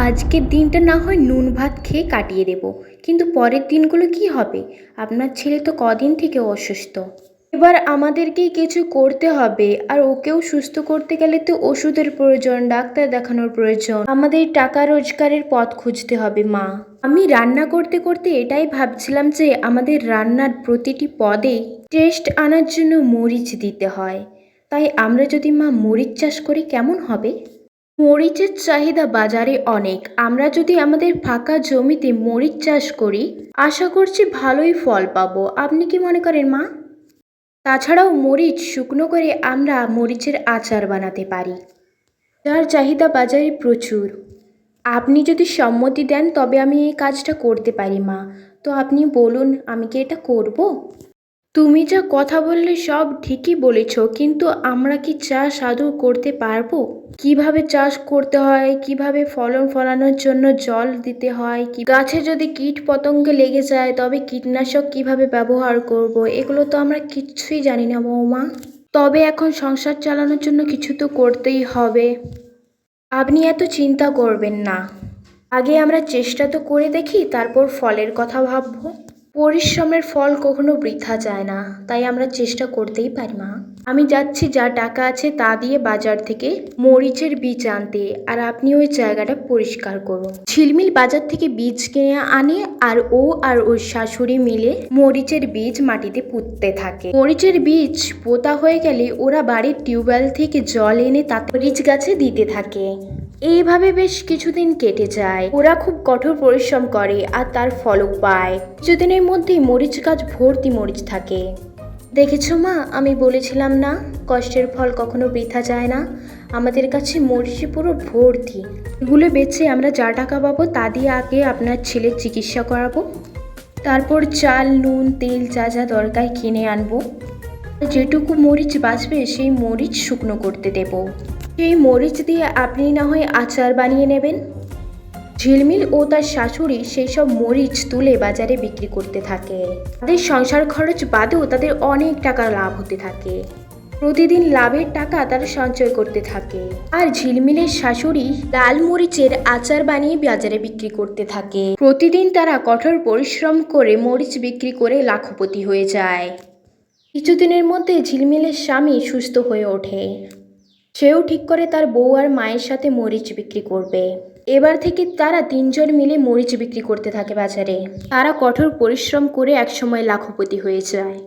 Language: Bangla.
আজকের দিনটা না হয় নুন ভাত খেয়ে কাটিয়ে দেব, কিন্তু পরের দিনগুলো কি হবে? আপনার ছেলে তো কদিন থেকে অসুস্থ। এবার আমাদেরকেই কিছু করতে হবে, আর ওকেও সুস্থ করতে গেলে তো ওষুধের প্রয়োজন, ডাক্তার দেখানোর প্রয়োজন, আমাদের টাকা রোজগারের পথ খুঁজতে হবে মা। আমি রান্না করতে করতে এটাই ভাবছিলাম যে আমাদের রান্নার প্রতিটি পদে টেস্ট আনার জন্য মরিচ দিতে হয়। তাই আমরা যদি মা মরিচ চাষ করি কেমন হবে? মরিচের চাহিদা বাজারে অনেক। আমরা যদি আমাদের ফাঁকা জমিতে মরিচ চাষ করি, আশা করছি ভালোই ফল পাবো। আপনি কি মনে করেন মা? তাছাড়াও মরিচ শুকনো করে আমরা মরিচের আচার বানাতে পারি, যার চাহিদা বাজারে প্রচুর। আপনি যদি সম্মতি দেন তবে আমি এই কাজটা করতে পারি মা। তো আপনি বলুন, আমি কি এটা করব? তুমি যা কথা বললে সব ঠিকই বলেছ, কিন্তু আমরা কি চাষ আদৌ করতে পারবো? কিভাবে চাষ করতে হয়, কিভাবে ফলন ফলানোর জন্য জল দিতে হয়, কি গাছে যদি কীট পতঙ্গ লেগে যায় তবে কীটনাশক কিভাবে ব্যবহার করব, এগুলো তো আমরা কিচ্ছুই জানি না বৌমা। তবে এখন সংসার চালানোর জন্য কিছু তো করতেই হবে। আপনি এত চিন্তা করবেন না, আগে আমরা চেষ্টা তো করে দেখি, তারপর ফলের কথা ভাববো। পরিশ্রমের ফল কখনো বৃথা যায় না, তাই আমরা চেষ্টা করতেই পারি মা। আমি যাচ্ছি যা টাকা আছে তা দিয়ে বাজার থেকে মরিচের বীজ আনতে, আর আপনি ওই জায়গাটা পরিষ্কার করুন। ঝিলমিল বাজার থেকে বীজ কিনে আনে, আর ওর শাশুড়ি মিলে মরিচের বীজ মাটিতে পুঁততে থাকে। মরিচের বীজ পোতা হয়ে গেলে ওরা বাড়ির টিউবওয়েল থেকে জল এনে তাতে মরিচ গাছে দিতে থাকে। এইভাবে বেশ কিছুদিন কেটে যায়। ওরা খুব কঠোর পরিশ্রম করে আর তার ফলও পায়। কিছুদিনের মধ্যেই মরিচ গাছ ভর্তি মরিচ থাকে। দেখেছো মা, আমি বলেছিলাম না কষ্টের ফল কখনো বৃথা যায় না। আমাদের কাছে মরিচে পুরো ভর্তি। এগুলো বেচে আমরা যা টাকা পাবো তা দিয়ে আগে আপনার ছেলের চিকিৎসা করাবো, তারপর চাল নুন তেল যা যা দরকার কিনে আনবো। যেটুকু মরিচ বাঁচবে সেই মরিচ শুকনো করতে দেব। সেই মরিচ দিয়ে আপনি না হয় আচার বানিয়ে নেবেন। ঝিলমিল ও তার শাশুড়ি সেই সব মরিচ তুলে বাজারে বিক্রি করতে থাকে। তাদের সংসার খরচ বাদেও তাদের অনেক টাকা লাভ হতে থাকে। প্রতিদিন লাভের টাকা তারা সঞ্চয় করতে থাকে। আর ঝিলমিলের শাশুড়ি লাল মরিচের আচার বানিয়ে বাজারে বিক্রি করতে থাকে। প্রতিদিন তারা কঠোর পরিশ্রম করে মরিচ বিক্রি করে লাখপতি হয়ে যায়। কিছুদিনের মধ্যে ঝিলমিলের স্বামী সুস্থ হয়ে ওঠে। সেও ঠিক করে তার বউ আর মায়ের সাথে মরিচ বিক্রি করবে। এবার থেকে তারা তিনজন মিলে মরিচ বিক্রি করতে থাকে বাজারে। তারা কঠোর পরিশ্রম করে একসময় লাখপতি হয়ে যায়।